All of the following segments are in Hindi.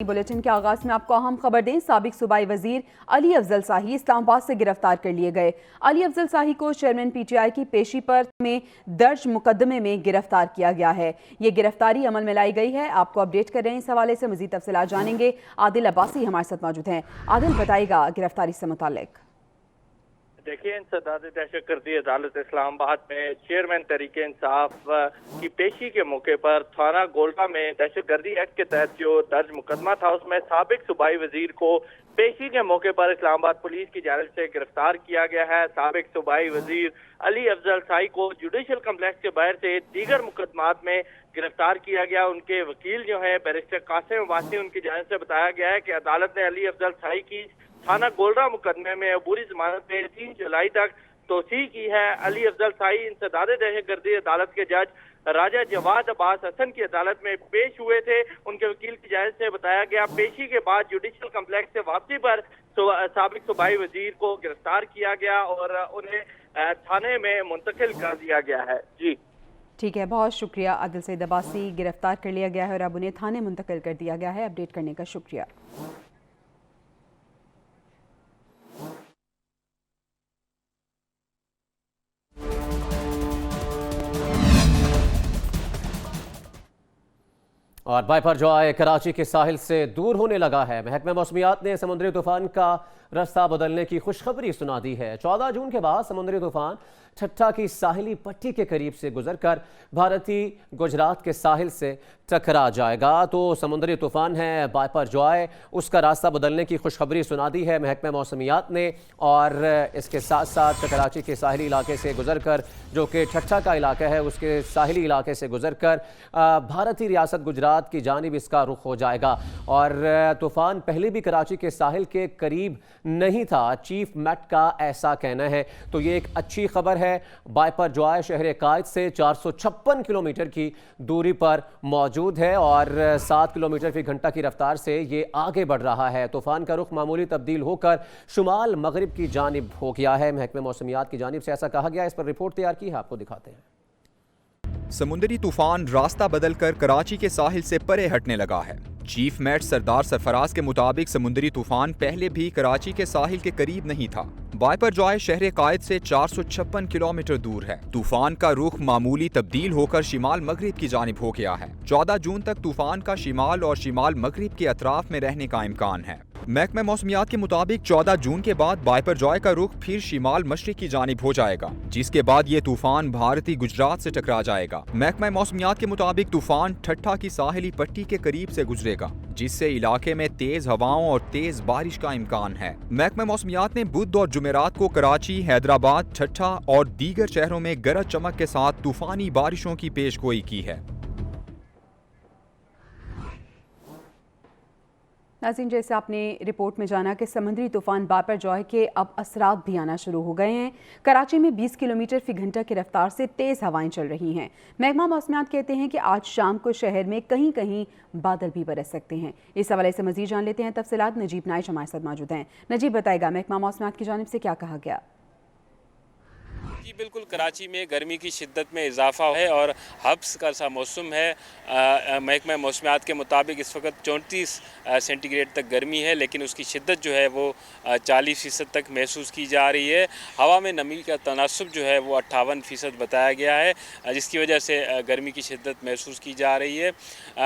बुलेटिन के आगाज में आपको अहम खबर दें। साबिक सूबाई वजीर अली अफजल शाही इस्लामाबाद से गिरफ्तार कर लिए गए। अली अफजल शाही को चेयरमैन पीटीआई की पेशी पर में दर्ज मुकदमे में गिरफ्तार किया गया है। ये गिरफ्तारी अमल में लाई गई है। आपको अपडेट कर रहे हैं। इस हवाले से मजीद तफसीलात जानेंगे। आदिल अब्बासी हमारे साथ मौजूद हैं। आदिल, बताएगा गिरफ्तारी से मुतालिक। देखिए, इंसदाद दहशतगर्दी अदालत इस्लामाबाद में चेयरमैन तहरीक इंसाफ की पेशी के मौके पर थाना गोल्डा में दहशतगर्दी एक्ट के तहत जो दर्ज मुकदमा था उसमें साबिक सूबाई वजीर को पेशी के मौके पर इस्लामाबाद पुलिस की जानिब से गिरफ्तार किया गया है। साबिक सूबाई वजीर अली अफजल शाही को जुडिशल कम्प्लेक्स के बाहर से दीगर मुकदमात में गिरफ्तार किया गया। उनके वकील जो है बैरिस्टर कासिम वासी, उनकी जानिब से बताया गया है कि अदालत ने अली अफजल शाही की थाना गोल्डा मुकदमे में अबूरी जमानत में 3 जुलाई तक तोसी की है। अली अफजल शाही इंसदाद दहशतगर्दी अदालत के जज राजा जवाद अब्बास हसन की अदालत में पेश हुए थे। उनके वकील की जानिब से बताया गया पेशी के बाद जुडिशल कम्प्लेक्स से वापसी पर साबिक सूबाई वजीर को गिरफ्तार किया गया और उन्हें थाने में मुंतकिल कर दिया गया है। जी ठीक है, बहुत शुक्रिया आदिल सईद अब्बासी। गिरफ्तार कर लिया गया है और अब उन्हें थाने मुंतकिल कर दिया गया है। अपडेट करने का शुक्रिया। और बाइपरजॉय कराची के साहिल से दूर होने लगा है। महकमा मौसमियात ने समुद्री तूफान का रास्ता बदलने की खुशखबरी सुना दी है। 14 जून के बाद समुद्री तूफान ठट्ठा की साहिली पट्टी के करीब से गुजरकर भारतीय गुजरात के साहिल से टकरा जाएगा। तो समुद्री तूफान है बाइपरजॉय, उसका रास्ता बदलने की खुशखबरी सुना दी है महकमा मौसमियात ने। और इसके साथ साथ कराची के साहिली इलाके से गुजरकर, जो कि ठट्ठा का इलाका है, उसके साहिली इलाके से गुजरकर भारतीय रियासत गुजरात की जानिब इसका रुख हो जाएगा। और तूफान पहले भी कराची के साहिल के करीब नहीं था, चीफ मेट का ऐसा कहना है। तो ये एक अच्छी खबर है। बाइपरजॉय शहर कायद से 456 किलोमीटर की दूरी पर मौजूद है और 7 किलोमीटर फी घंटा की रफ्तार से ये आगे बढ़ रहा है। तूफान का रुख मामूली तब्दील होकर शुमाल मगरिब की जानिब हो गया है। महकमे मौसमियात की जानिब से ऐसा कहा गया। इस पर रिपोर्ट तैयार की है, आपको दिखाते हैं। समुद्री तूफान रास्ता बदलकर कराची के साहिल से परे हटने लगा है। चीफ मेट सरदार सरफराज के मुताबिक समुद्री तूफान पहले भी कराची के साहिल के करीब नहीं था। बाइपरजॉय शहर कायद से 456 किलोमीटर दूर है। तूफान का रुख मामूली तब्दील होकर शिमाल मगरिब की जानिब हो गया है। 14 जून तक तूफान का शिमाल और शिमाल मगरिब के अतराफ में रहने का इम्कान है। महकमा मौसमियात के मुताबिक 14 जून के बाद बाइपरजॉय का रुख फिर शिमाल मशरिक की जानिब हो जाएगा, जिसके बाद ये तूफान भारतीय गुजरात से टकरा जाएगा। महकमा मौसमियात के मुताबिक तूफान ठट्ठा की साहिली पट्टी के करीब से गुजरेगा, जिससे इलाके में तेज हवाओं और तेज बारिश का इम्कान है। महकमा मौसमियात ने बुध और जुमेरात को कराची, हैदराबाद, ठट्ठा और दीगर शहरों में गरज चमक के साथ तूफानी बारिशों की पेशगोई की है। नाज़रीन, जैसे आपने रिपोर्ट में जाना कि समुद्री तूफान बाइपरजॉय के अब असरात भी आना शुरू हो गए हैं। कराची में 20 किलोमीटर फी घंटा की रफ्तार से तेज़ हवाएं चल रही हैं। महकमा मौसमियात कहते हैं कि आज शाम को शहर में कहीं कहीं बादल भी बरस सकते हैं। इस हवाले से मजीद जान लेते हैं तफसीलात। नजीब नाइश हमारे साथ मौजूद हैं। नजीब, बताएगा महकमा मौसमियात की जानिब से क्या कहा गया? जी बिल्कुल, कराची में गर्मी की शिद्दत में इजाफा है और हब्स का सा मौसम है। महकमा मौसमियात के मुताबिक इस वक्त 34 सेंटीग्रेड तक गर्मी है, लेकिन उसकी शिद्दत जो है वो 40% तक महसूस की जा रही है। हवा में नमी का तनासुब जो है वो 58% बताया गया है, जिसकी वजह से गर्मी की शिद्दत महसूस की जा रही है।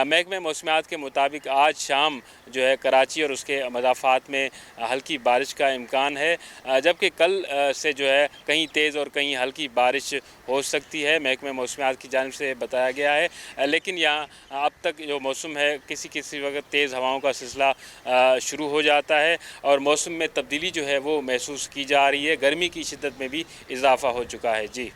महकमा मौसमियात के मुताबिक आज शाम जो है कराची और उसके मदाफ़ात में हल्की बारिश का इम्कान है, जबकि कल से जो है कहीं तेज़ और कहीं हल्की बारिश हो सकती है। महकमे मौसमियात की जानिब से बताया गया है। लेकिन यहाँ अब तक जो मौसम है किसी वक्त तेज़ हवाओं का सिलसिला शुरू हो जाता है और मौसम में तब्दीली जो है वो महसूस की जा रही है। गर्मी की शिद्दत में भी इजाफा हो चुका है। जी,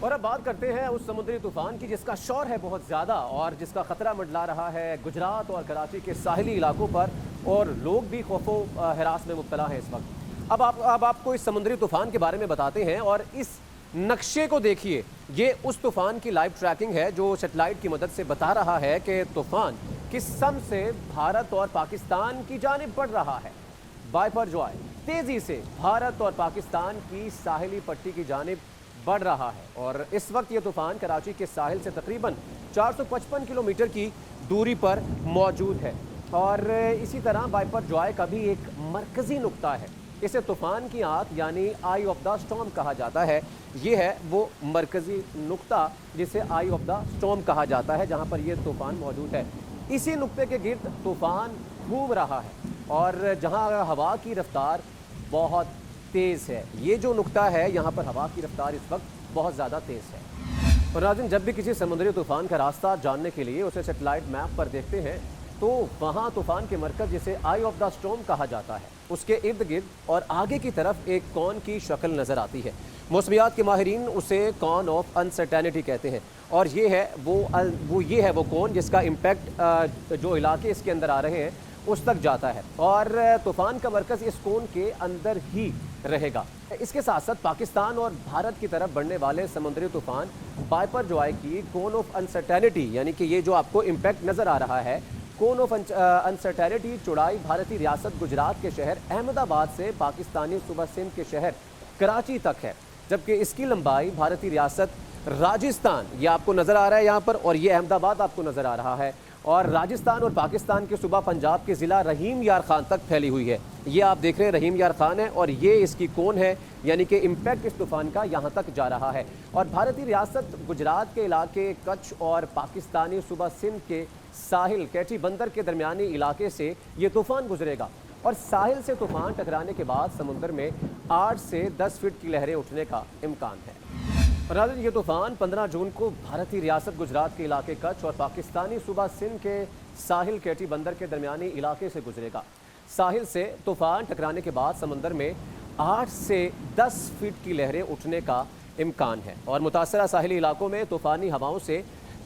और अब बात करते हैं उस समुद्री तूफान की जिसका शौर है बहुत ज़्यादा और जिसका ख़तरा मंडला रहा है गुजरात और कराची के साहिली इलाकों पर, और लोग भी खौफो हरास में मुब्तला हैं इस वक्त। अब आपको इस समुद्री तूफान के बारे में बताते हैं और इस नक्शे को देखिए। ये उस तूफान की लाइव ट्रैकिंग है जो सैटेलाइट की मदद से बता रहा है कि तूफान किस सम से भारत और पाकिस्तान की जानिब बढ़ रहा है। बाइपरजॉय तेज़ी से भारत और पाकिस्तान की साहिली पट्टी की जानिब बढ़ रहा है और इस वक्त ये तूफान कराची के साहिल से तकरीबन 455 किलोमीटर की दूरी पर मौजूद है। और इसी तरह वाइपर जॉय का भी एक मरकजी नुक्ता है। इसे तूफान की आंख यानी आई ऑफ द स्टॉर्म कहा जाता है। ये है वो मरकजी नुक्ता जिसे आई ऑफ द स्टॉर्म कहा जाता है, जहां पर ये तूफान मौजूद है। इसी नुक्ते के गिर्द तूफान घूम रहा है और जहां हवा की रफ्तार बहुत तेज़ है। ये जो नुक्ता है, यहाँ पर हवा की रफ्तार इस वक्त बहुत ज़्यादा तेज़ है। और नाज़रीन, जब भी किसी समुद्री तूफान का रास्ता जानने के लिए उसे सेटेलाइट मैप पर देखते हैं तो वहाँ तूफान के मरकज़ जिसे आई ऑफ द स्टॉर्म कहा जाता है, उसके इर्द गिर्द और आगे की तरफ एक कॉन की शक्ल नज़र आती है। मौसमियात के माहिरीन उसे कॉन ऑफ अनसर्टेनिटी कहते हैं और ये है वो कॉन जिसका इम्पैक्ट जो इलाके इसके अंदर आ रहे हैं उस तक जाता है और तूफान का मरकज़ इस कोन के अंदर ही रहेगा। इसके साथ साथ पाकिस्तान और भारत की तरफ बढ़ने वाले समुद्री तूफान वाइपर जॉय की कोन ऑफ अनसर्टेनिटी, यानी कि ये जो आपको इम्पैक्ट नज़र आ रहा है, कोन ऑफ अनसर्टेनिटी चौड़ाई भारतीय रियासत गुजरात के शहर अहमदाबाद से पाकिस्तानी सूबा सिंध के शहर कराची तक है, जबकि इसकी लंबाई भारतीय रियासत राजस्थान, ये आपको नज़र आ रहा है यहाँ पर, और ये अहमदाबाद आपको नज़र आ रहा है, और राजस्थान और पाकिस्तान के सूबा पंजाब के ज़िला रहीम यार खान तक फैली हुई है। ये आप देख रहे हैं रहीम यार खान है और ये इसकी कोन है, यानी कि इम्पैक्ट इस तूफ़ान का यहाँ तक जा रहा है। और भारतीय रियासत गुजरात के इलाके कच्छ और पाकिस्तानी सूबा सिंध के साहिल कैटी बंदर के दरमियानी इलाके से ये तूफ़ान गुजरेगा और साहिल से तूफ़ान टकराने के बाद समुद्र में 8 से 10 फीट की लहरें उठने का इम्कान है। नाज़रीन, ये तूफ़ान 15 जून को भारतीय रियासत गुजरात के इलाके कच्छ और पाकिस्तानी सूबा सिंध के साहिल कैटी बंदर के दरमियानी इलाके से गुजरेगा। साहिल से तूफ़ान टकराने के बाद समंदर में 8 से 10 फीट की लहरें उठने का इम्कान है और मुतासरा साहिली इलाकों में तूफ़ानी हवाओं से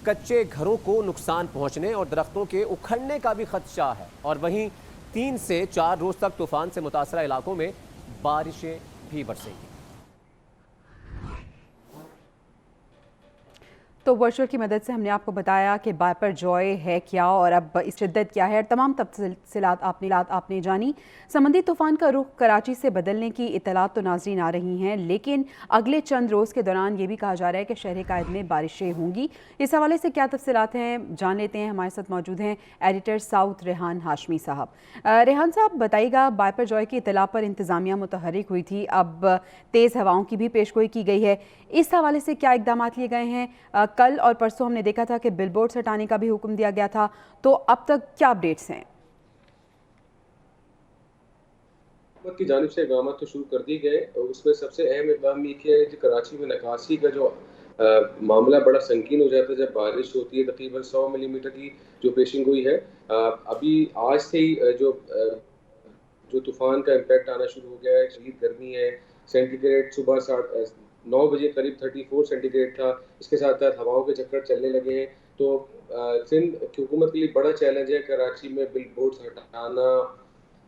कच्चे घरों को नुकसान पहुँचने और दरख्तों के उखड़ने का भी खदशा है। और वहीं 3 से 4 रोज़ तक तूफ़ान से मुतासरा इलाकों में बारिशें भी बरसेंगी। तो वर्चुअल की मदद से हमने आपको बताया कि वाइपर जॉय है क्या और अब इस शिद्दत क्या है और तमाम तफसीलात आपने जानी। समुद्री तूफ़ान का रुख कराची से बदलने की इतलात तो नाज़रीन आ रही हैं, लेकिन अगले चंद रोज़ के दौरान ये भी कहा जा रहा है कि शहर कायद में बारिशें होंगी। इस हवाले से क्या तफसीलात हैं जान लेते हैं। हमारे साथ मौजूद हैं एडिटर साउथ रेहान हाशमी साहब। रेहान साहब, बताइएगा, वाइपर जॉय की इतला पर इंतज़ामिया मुतहरिक हुई थी, अब तेज़ हवाओं की भी पेशगोई की गई है। इस हवाले से क्या इकदाम लिए गए हैं? कल और परसों हमने देखा था कि बिलबोर्ड्स हटाने का भी हुक्म दिया गया था, तो अब तक क्या अपडेट्स हैं? हुकूमत की जानिब से इक़दाम तो शुरू कर दिए गए और उसमें सबसे अहम इक़दाम ये किया है कि कराची में निकासी का जो मामला बड़ा संगीन हो जाता है जब बारिश होती है। तकरीबन 100 मिलीमीटर की जो पेशिंग हुई है, अभी आज से ही जो तूफ़ान का इम्पैक्ट आना शुरू हो गया है। शदीद गर्मी है, सेंटीग्रेड सुबह 9 बजे करीब 34 सेंटीग्रेड था। इसके साथ साथ हवाओं के चक्कर चलने लगे हैं। तो सिंध की हुकूमत के लिए बड़ा चैलेंज है कराची में बिलबोर्ड्स हटाना।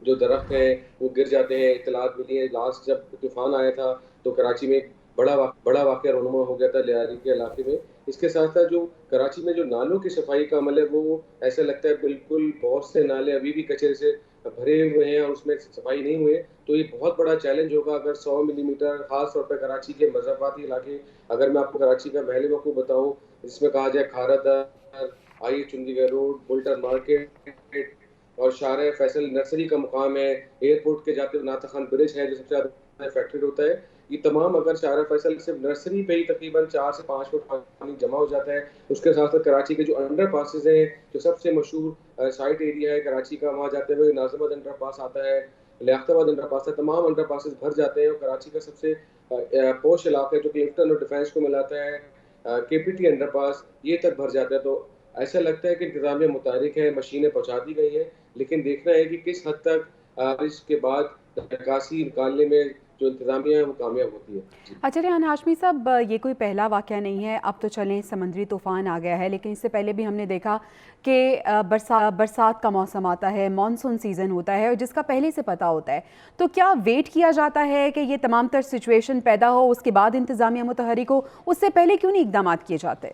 जो दरख्त हैं वो गिर जाते हैं। इतलात मिली है लास्ट जब तूफ़ान आया था तो कराची में बड़ा वाक़या रोनुमा हो गया था लियारी के इलाके में। इसके साथ साथ जो कराची में जो नालों की सफाई का अमल है वो ऐसा लगता है बिल्कुल बहुत से नाले अभी भी कचरे से भरे हुए हैं और उसमें सफाई नहीं हुई। तो ये बहुत बड़ा चैलेंज होगा अगर 100 मिलीमीटर, खास तौर पर कराची के मज़ाफ़ाती इलाके, अगर मैं आपको कराची का महल वक़ूफ़ बताऊँ जिसमें कहा जाए खारादर, आई चंडीगढ़ रोड, बुल्टन मार्केट और शार फैसल नर्सरी का मुकाम है, एयरपोर्ट के जाते हुए नाता खान ब्रिज है जो सबसे ज़्यादा अफेक्टेड होता है। ये तमाम अगर शार फैसल सिर्फ नर्सरी पे ही तकरीबन 4 से 5 फुट पानी जमा हो जाता है। उसके साथ साथ कराची के जो अंडर पासेज हैं, जो सबसे मशहूर साइट एरिया है कराची का, वहाँ जाते हुए नाज़िमाबाद अंडर पास आता है, लियाकताबाद अंडर पास है, तमाम अंडर पासेज भर जाते हैं। और कराची का सबसे पोश इलाका है जो क्लिफ्टन और डिफेंस को मिलाता है, केपीटी अंडर पास, ये तक भर जाता है। तो ऐसा लगता है कि इंतजामिया मुतहरिक है, मशीनें पहुँचा दी गई हैं, लेकिन देखना है कि किस हद तक बारिश के बाद निकासी निकालने में जो इंतजामिया है वो कामयाब होती है। अच्छा रेहान हाशमी साहब, ये कोई पहला वाक़या नहीं है। अब तो चलें समुद्री तूफ़ान आ गया है, लेकिन इससे पहले भी हमने देखा कि बरसात का मौसम आता है, मानसून सीज़न होता है और जिसका पहले से पता होता है। तो क्या वेट किया जाता है कि ये तमाम तर सिचुएशन पैदा हो, उसके बाद इंतज़ामिया मुतहरिक हो? उससे पहले क्यों नहीं इक़दाम किए जाते?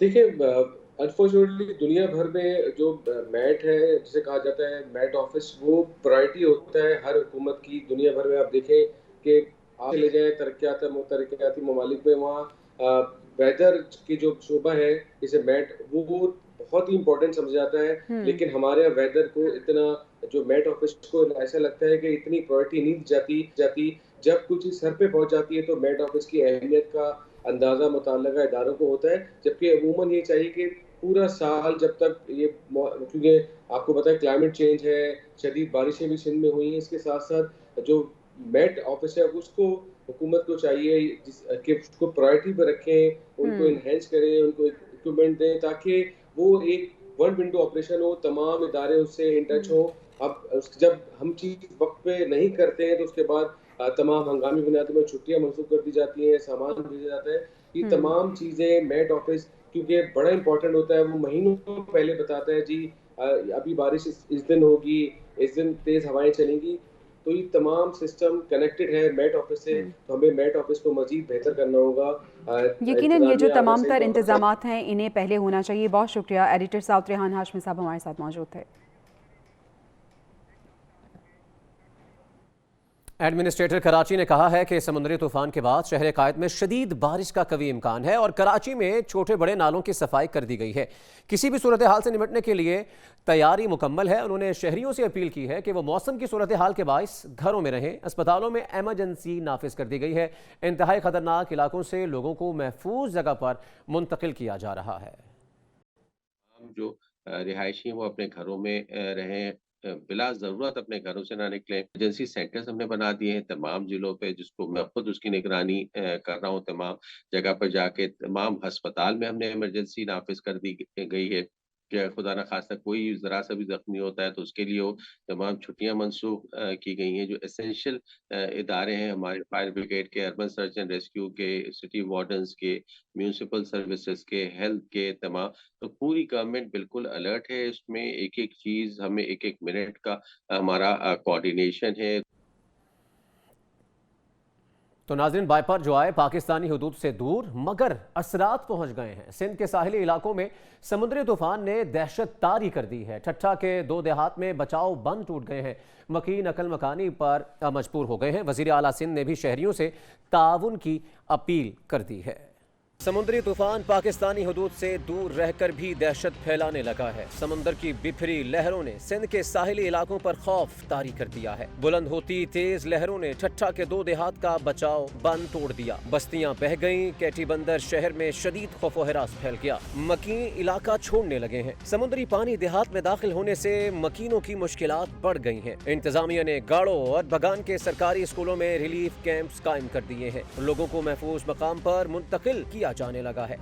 देखिए, अनफॉर्चुनेटली दुनिया भर में जो मैट है जिसे कहा जाता है मैट ऑफिस, वो प्रायोरिटी होता है हर हुकूमत की। दुनिया भर में आप देखें कि आप ले जाएँ तरक्याती ममालिक में, वहाँ वेदर की जो शोबा है इसे मैट वो बहुत ही इंपॉर्टेंट समझा जाता है, लेकिन हमारे यहाँ वेदर को इतना, जो मेट ऑफिस को ऐसा लगता है कि इतनी प्रायोरिटी नहीं जाती। जब कुछ चीज सर पे पहुंच जाती है तो मेट ऑफिस की अहमियत का अंदाजा मुतल्लिका इदारों को होता है, जबकि अमूमन ये चाहिए कि पूरा साल जब तक ये, क्योंकि आपको पता है क्लाइमेट चेंज है, शदीद बारिशें भी सिंध में हुई हैं, इसके साथ साथ जो मेट ऑफिस है उसको हुकूमत को चाहिए कि उसको प्रायोरिटी पर रखें, उनको इनहेंस करें, उनको इक्विपमेंट दें, ताकि वो एक वन विंडो ऑपरेशन हो, तमाम इदारे उससे इन टच हो। अब जब हम चीज वक्त पे नहीं करते हैं तो उसके बाद तमाम हंगामी बुनियादों में छुट्टियां मंसूख कर दी जाती हैं, सामान भेजा जाता है। ये तमाम चीजें मेट ऑफिस, क्योंकि बड़ा इंपॉर्टेंट होता है, वो महीनों पहले बताता है जी अभी बारिश इस दिन होगी, इस दिन तेज हवाएं चलेंगी। तो ये तमाम सिस्टम कनेक्टेड है मेट ऑफिस से, तो हमें मेट ऑफिस को मजीद बेहतर करना होगा। यकीनन ये जो तमाम तर इंतजामात हैं इन्हें पहले होना चाहिए। बहुत शुक्रिया एडिटर साउथ रेहान हाशमी साहब हमारे साथ मौजूद थे। एडमिनिस्ट्रेटर कराची ने कहा है कि समुद्री तूफान के बाद शहर कायद में शदीद बारिश का कवी इम्कान है और कराची में छोटे बड़े नालों की सफाई कर दी गई है। किसी भी सूरत हाल से निपटने के लिए तैयारी मुकम्मल है। उन्होंने शहरियों से अपील की है कि वो मौसम की सूरत हाल के बाइस घरों में रहें। अस्पतालों में एमरजेंसी नाफिज कर दी गई है। इंतहाई खतरनाक इलाकों से लोगों को महफूज जगह पर मुंतकिल किया जा रहा है। जो रिहायशी वो अपने घरों में रहें, बिला ज़रूरत अपने घरों से ना निकलें। एमरजेंसी सेंटर्स हमने बना दिए हैं तमाम ज़िलों पे, जिसको मैं खुद उसकी निगरानी कर रहा हूँ। तमाम जगह पर जाके तमाम अस्पताल में हमने इमरजेंसी नाफिज कर दी गई है कि खुदा न खास्ता कोई ज़रा सा भी ज़ख्मी होता है तो उसके लिए वो तमाम छुट्टियां मनसूख की गई हैं। जो एसेंशियल इदारे हैं हमारे, फायर ब्रिगेड के, अर्बन सर्च एंड रेस्क्यू के, सिटी वार्डन्स के, म्यूनसिपल सर्विसेज के, हेल्थ के, तमाम, तो पूरी गवर्नमेंट बिल्कुल अलर्ट है। इसमें एक एक चीज़, हमें एक एक मिनट का हमारा कोऑर्डिनेशन है। तो नाज़रीन, बाइपर जो आए पाकिस्तानी हुदूद से दूर मगर असरात पहुंच गए हैं। सिंध के साहिली इलाकों में समुद्री तूफान ने दहशत तारी कर दी है। ठट्ठा के 2 देहात में बचाव बंद टूट गए हैं। मकीन अकल मकानी पर मजबूर हो गए हैं। वज़ीर आला सिंध ने भी शहरियों से ताउन की अपील कर दी है। समुद्री तूफान पाकिस्तानी हुदूद से दूर रहकर भी दहशत फैलाने लगा है। समुद्र की बिफरी लहरों ने सिंध के साहिली इलाकों पर खौफ तारी कर दिया है। बुलंद होती तेज लहरों ने ठट्ठा के 2 देहात का बचाव बंद तोड़ दिया। बस्तियां बह गईं। कैटी बंदर शहर में शदीद खौफ व हिरास फैल गया। मकीन इलाका छोड़ने लगे हैं। समुद्री पानी देहात में दाखिल होने से मकीनों की मुश्किलात बढ़ गई हैं। इंतजामिया ने गाड़ो और बगान के सरकारी स्कूलों में रिलीफ कैंप्स कायम कर दिए हैं। लोगों को महफूज मकाम पर मुंतकिल किया जाने लगा है।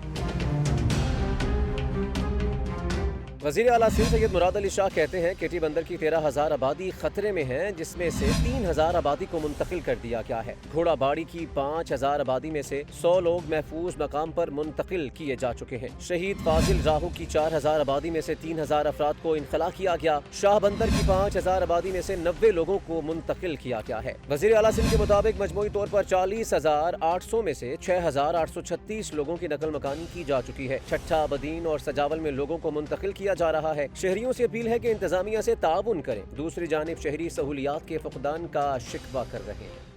वज़ीर आला सिंध सैयद मुराद अली शाह कहते हैं केटी बंदर की 13,000 आबादी खतरे में है, जिसमें से 3,000 आबादी को मुंतकिल कर दिया गया है। घोड़ाबाड़ी की 5,000 आबादी में से 100 लोग महफूज मकाम पर मुंतकिल किए जा चुके हैं। शहीद फाजिल राहू की 4,000 आबादी में से 3,000 अफराद को इनखला किया गया। शाह बंदर की 5,000 आबादी में से 90 लोगों को मुंतकिल किया गया है। वज़ीर आला सिंध के मुताबिक मजमूई तौर पर 40,800 में से 6,836 लोगों की नकल मकानी की जा चुकी है। ठट्ठा, बदीन और सजावल में लोगों को मुंतकिल किया जा रहा है। शहरियों से अपील है कि इंतजामिया से ताउन करें। दूसरी जानिब शहरी सहूलियात के फुकदान का शिकवा कर रहे हैं।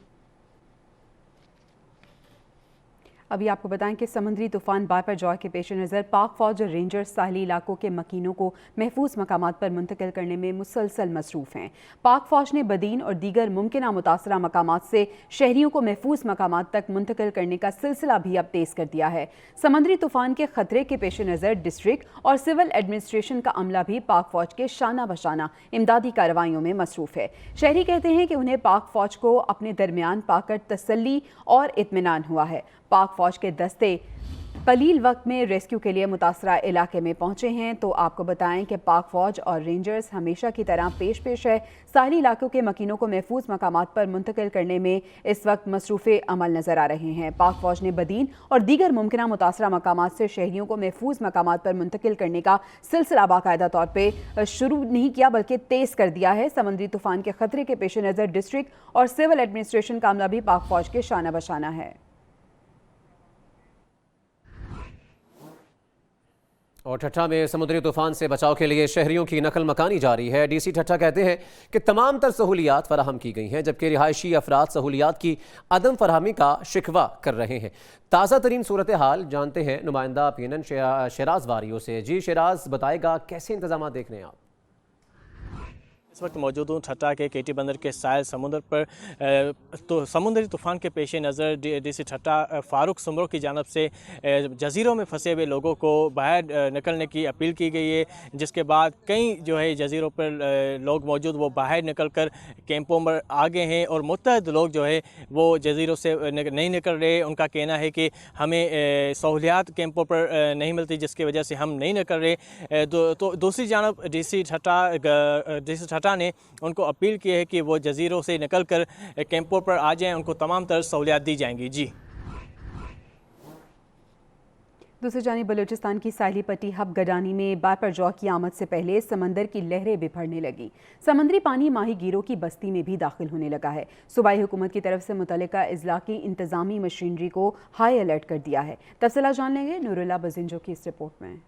अभी आपको बताएं कि समुद्री तूफान बाइपर जॉय के पेश नज़र पाक फौज और रेंजर्स साहली इलाकों के मकीनों को महफूज मकामात पर मुंतकिल करने में मुसलसल मसरूफ़ हैं। पाक फौज ने बदीन और दीगर मुमकिन मुतासरा मकामात से शहरियों को महफूज मकामात तक मुंतकिल करने का सिलसिला भी अब तेज़ कर दिया है। समुद्री तूफान के खतरे के पेश नज़र डिस्ट्रिक्ट और सिविल एडमिनिस्ट्रेशन का अमला भी पाक फौज के शाना बशाना इमदादी कार्रवाइयों में मसरूफ़ है। शहरी कहते हैं कि उन्हें पाक फौज को अपने दरमियान पाकर तसल्ली और इत्मीनान हुआ है। पाक फौज के दस्ते कलील वक्त में रेस्क्यू के लिए मुतासरा इलाके में पहुंचे हैं। तो आपको बताएं कि पाक फौज और रेंजर्स हमेशा की तरह पेश है। साहिली इलाकों के मकीनों को महफूज मकामात पर मुंतकिल करने में इस वक्त मसरूफ़े अमल नज़र आ रहे हैं। पाक फौज ने बदीन और दीगर मुमकिन मुतासरा मकामात से शहरियों को महफूज मकामात पर मुंतकिल करने का सिलसिला बाकायदा तौर पर शुरू नहीं किया बल्कि तेज़ कर दिया है। समुद्री तूफान के खतरे के पेश नज़र डिस्ट्रिक्ट और सिविल एडमिनिस्ट्रेशन का अमला भी पाक फौज के शाना बशाना है। और ठट्ठा में समुद्री तूफान से बचाव के लिए शहरियों की नकल मकानी जारी है। डीसी ठट्ठा कहते हैं कि तमाम तर सहूलियात फराहम की गई हैं, जबकि रिहायशी अफराद सहूलियात की अदम फराहमी का शिकवा कर रहे हैं। ताज़ा तरीन सूरत हाल जानते हैं नुमाइंदा PNN शराज वारियों से। जी शराज, बताएगा कैसे इंतजाम देख रहे हैं आप? इस वक्त मौजूद हूँ ठट्टा के केटी बंदर के साहिल समुद्र पर। तो समुद्री तूफ़ान के पेश नज़र डीसी ठट्टा फ़ारूक सुमरो की जानब से जज़ीरों में फंसे हुए लोगों को बाहर निकलने की अपील की गई है, जिसके बाद कई जो है जज़ीरों पर लोग मौजूद वो बाहर निकल कर कैंपों में आ गए हैं और मुतअद्दिद लोग जो है वो जज़ीरों से नहीं निकल रहे। उनका कहना है कि हमें सहूलियात कैंपों पर नहीं मिलती, जिसकी वजह से हम नहीं निकल रहे। तो दूसरी जानब डीसी ठट्टा ने उनको अपील की है कि वो जज़ीरों से निकल कर कैंपों पर आ जाएं, उनको तमाम तरह सहूलियात दी जाएंगी। जी दूसरी जानिब बलूचिस्तान की साहिली पट्टी हब गडानी में बापर जौ की आमद से पहले समंदर की लहरें बिफरने लगी। समुद्री पानी माही गिरों की बस्ती में भी दाखिल होने लगा है। सूबाई हुकूमत की तरफ से मुतल्लिका अजला की इंतजामी मशीनरी को हाई अलर्ट कर दिया है। तफसीला जान लेंगे नूरुल्लाह बजिंजो की इस रिपोर्ट में।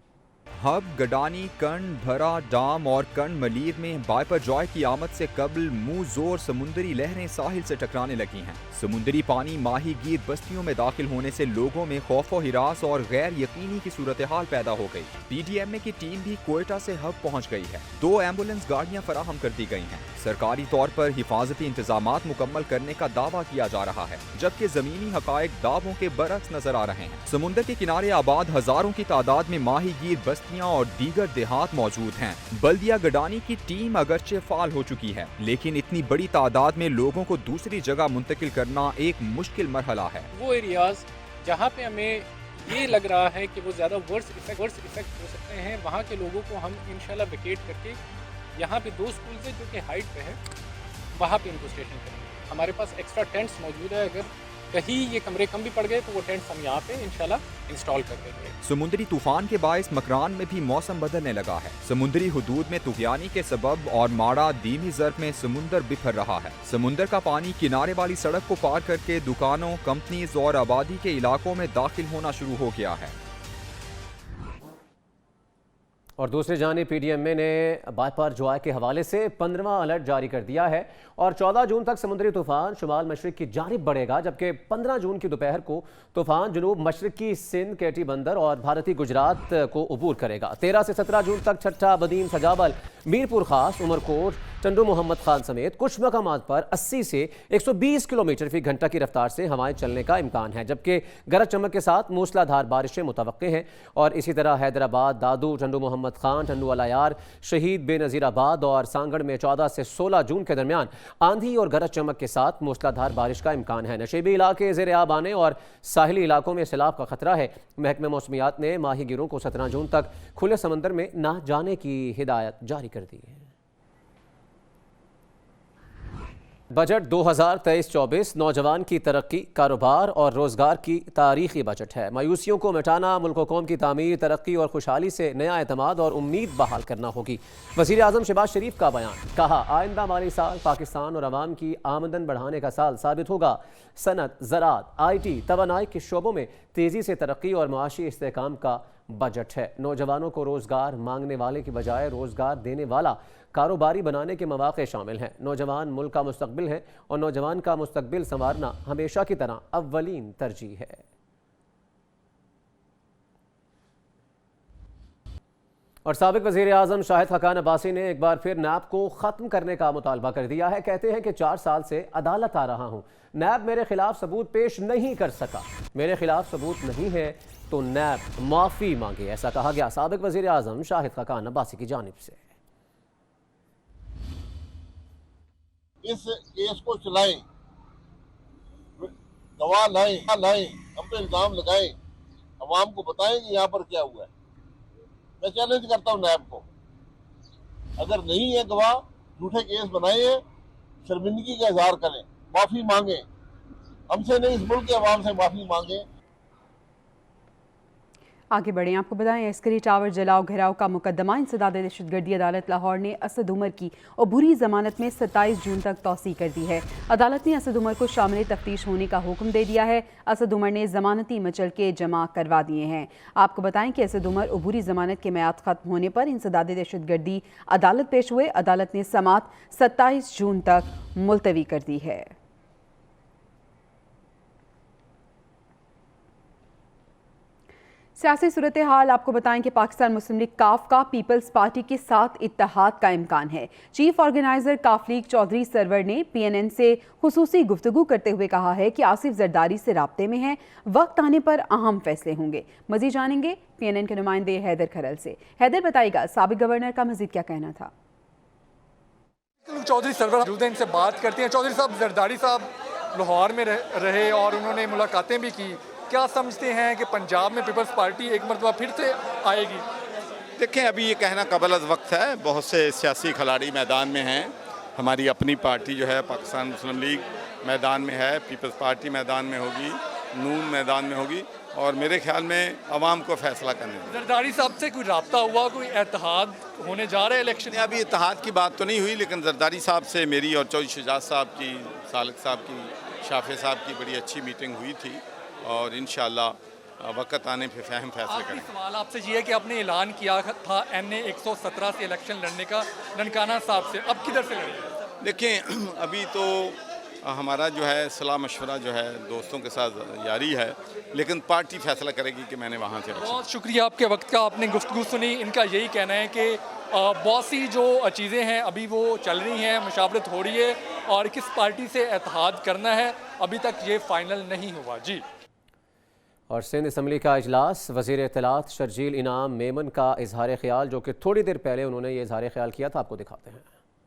हब गडानी, कर्ण, भरा, डाम और कर्ण मलीर में बापर जॉय की आमद से कबल मुंह जोर समुद्री लहरें साहिल से टकराने लगी हैं। समुद्री पानी माही गिर बस्तियों में दाखिल होने से लोगों में खौफो हिरास और गैर यकीनी की सूरत हाल पैदा हो गई। PDMA की टीम भी कोयटा से हब पहुंच गई है। 2 एम्बुलेंस गाड़ियां फराहम कर दी गई हैं। सरकारी तौर पर हिफाजती इंतजामात मुकम्मल करने का दावा किया जा रहा है, जबकि जमीनी हकायक दावों के बरक्स नजर आ रहे हैं। समुद्र के किनारे आबाद हजारों की तादाद में माही गिर बस्तियां और दीगर देहात मौजूद हैं। बल्दिया गडानी की टीम अगरचे फाल हो चुकी है, लेकिन इतनी बड़ी तादाद में लोगों को दूसरी जगह मुंतकिल करना एक मुश्किल मरहला है। वो एरियाज जहाँ पे हमें ये लग रहा है कि वो ज़्यादा वर्स इफेक्ट हो सकते हैं, वहाँ के लोगों को हम इंशाल्लाह वेकेट करके यहाँ पे 2 स्कूल है जो कि हाइट पे है, वहाँ पे इनको स्टेशन करेंगे। हमारे पास एक्स्ट्रा टेंट्स मौजूद है, अगर कहीं ये कमरे कम भी पड़ गए तो वो टेंट्स हम यहाँ पे इंशाल्लाह इंस्टॉल कर देंगे। समुद्री तूफान के बायस मकरान में भी मौसम बदलने लगा है। समुद्री हुदूद में तूफानी के सबब और माड़ा धीमी ज़र्फ में समुंदर बिखर रहा है। समुंदर का पानी किनारे वाली सड़क को पार करके दुकानों, कंपनीज और आबादी के इलाकों में दाखिल होना शुरू हो गया है। और दूसरी जानिब PDMA ने बापर जॉय के हवाले से 15वां अलर्ट जारी कर दिया है और 14 जून तक समुद्री तूफान शुमाल मशरक की जानिब बढ़ेगा, जबकि 15 जून की दोपहर को तूफान जनूब मशरक की सिंध, केटी बंदर और भारतीय गुजरात को अबूर करेगा। 13 से 17 जून तक छट्टा, बदीन, सजाबल, मीरपुर खास, उमरकोट, चंडू मोहम्मद खान समेत कुछ मकामात पर 80 से 120 किलोमीटर फी घंटा की रफ्तार से हवाएं चलने का इम्कान है, जबकि गरज चमक के साथ मूसलाधार बारिशें मुतवक्के हैं। और इसी तरह हैदराबाद, दादू, चंडू मोहम्मद खान, चंडू अलायार, शहीद बेनज़ीराबाद और सांगड़ में 14 से 16 जून के दरमियान आंधी और गरज चमक के साथ मूसलाधार बारिश का इम्कान है। नशेबी इलाके ज़ेर आब आने और साहिली इलाकों में सैलाब का खतरा है। महकमे मौसमियात ने माही गिरों को 17 जून तक खुले समंदर में न जाने की हिदायत जारी कर दी है। बजट 2023-24 नौजवान की तरक्की, कारोबार और रोज़गार की तारीखी बजट है। मायूसियों को मिटाना, मुल्क कौम की तामीर, तरक्की और खुशहाली से नया एतमाद और उम्मीद बहाल करना होगी। वज़ीर आज़म शहबाज शरीफ का बयान, कहा आइंदा माली साल पाकिस्तान और अवाम की आमदन बढ़ाने का साल साबित होगा। सनत, ज़राअत, IT, तवानाई के शोबों में तेज़ी से तरक्की और मुआशी इस्तेहकाम का बजट है। नौजवानों को रोज़गार मांगने वाले की बजाय रोज़गार देने वाला कारोबारी बनाने के मौक़े शामिल हैं। नौजवान मुल्क का मुस्तकबिल है और नौजवान का मुस्तकबिल संवारना हमेशा की तरह अव्वलीन तरजीह है। और साबिक वज़ीर आज़म शाहिद खकान अब्बासी ने एक बार फिर नैब को ख़त्म करने का मुतालबा कर दिया है। कहते हैं कि 4 साल से अदालत आ रहा हूँ, नैब मेरे खिलाफ सबूत पेश नहीं कर सका, मेरे खिलाफ सबूत नहीं है तो नैब माफ़ी मांगे, ऐसा कहा गया साबिक वज़ीर आज़म शाहिद खकान अब्बासी की जानिब से। इस केस को चलाएं, गवाह लाएं, हम पे इल्जाम लगाएं, अवाम को बताएं कि यहाँ पर क्या हुआ है। मैं चैलेंज करता हूँ नैब को, अगर नहीं है गवाह, झूठे केस बनाए, शर्मिंदगी का इजहार करें, माफी मांगे, हमसे नहीं इस मुल्क के अवाम से माफी मांगे। आगे बढ़ें, आपको बताएं अस्करी टावर जलाओ घिराव का मुकदमा इंसदाद दहशतगर्दी अदालत लाहौर ने असद उमर की अबूरी जमानत में 27 जून तक तौसी कर दी है। अदालत ने असद उमर को शामिल तफ्तीश होने का हुक्म दे दिया है। असद उमर ने जमानती मचल के जमा करवा दिए हैं। आपको बताएं कि असद उमर अबूरी जमानत के मियाद खत्म होने पर इंसदाद दहशतगर्दी अदालत पेश हुए। अदालत ने समात 27 जून तक मुलतवी कर दी है। सियासी सूरत हाल आपको बताएं कि पाकिस्तान मुस्लिम लीग काफ का पीपल्स पार्टी के साथ इत्तेहाद का इम्कान है। चीफ ऑर्गेनाइजर काफ लीग चौधरी सरवर ने PNN से खुसूसी गुफ्तगू करते हुए कहा है कि आसिफ जरदारी से राब्ते में है, वक्त आने पर अहम फैसले होंगे। मजीद जानेंगे PNN के नुमाइंदे हैदर खरल से। हैदर बताइएगा, साबिक गवर्नर का मजीद क्या कहना था? चौधरी सरवर से बात करते हैं। चौधरी साहब, जरदारी साहब लाहौर में रहे और उन्होंने मुलाकातें भी की। क्या समझते हैं कि पंजाब में पीपल्स पार्टी एक मरतबा फिर से आएगी? देखें, अभी ये कहना कबल अज़ वक्त है। बहुत से सियासी खिलाड़ी मैदान में हैं। हमारी अपनी पार्टी जो है पाकिस्तान मुस्लिम लीग मैदान में है, पीपल्स पार्टी मैदान में होगी, नून मैदान में होगी और मेरे ख्याल में अवाम को फैसला करने दें। जरदारी साहब से कोई राब्ता हुआ, कोई इत्तेहाद होने जा रहा है इलेक्शन? अभी इत्तेहाद की बात तो नहीं हुई, लेकिन जरदारी साहब से मेरी और चौधरी शुजात साहब की, सालिक साहब की, शाफे साहब की बड़ी अच्छी मीटिंग हुई थी और इंशाअल्लाह वक्त आने पे फैसले करें। सवाल आपसे ये है कि आपने ऐलान किया था NA 117 से इलेक्शन लड़ने का ननकाना साहब से, अब किधर से लड़ेंगे? देखें, अभी तो हमारा जो है सलाह मशवरा जो है दोस्तों के साथ जारी है, लेकिन पार्टी फैसला करेगी कि मैंने वहाँ से। बहुत शुक्रिया आपके वक्त का, आपने गुफ्तगू सुनी। इनका यही कहना है कि बहुत सी जो चीज़ें हैं अभी वो चल रही हैं, मुशावरत हो रही है और किस पार्टी से इत्तेहाद करना है अभी तक ये फाइनल नहीं हुआ। जी। और सिंध असम्बली का इजलास, वज़ीर इत्तलात शर्जील इनाम मेमन का इजहार ख्याल, जो कि थोड़ी देर पहले उन्होंने ये इजहार ख्याल किया था, आपको दिखाते हैं।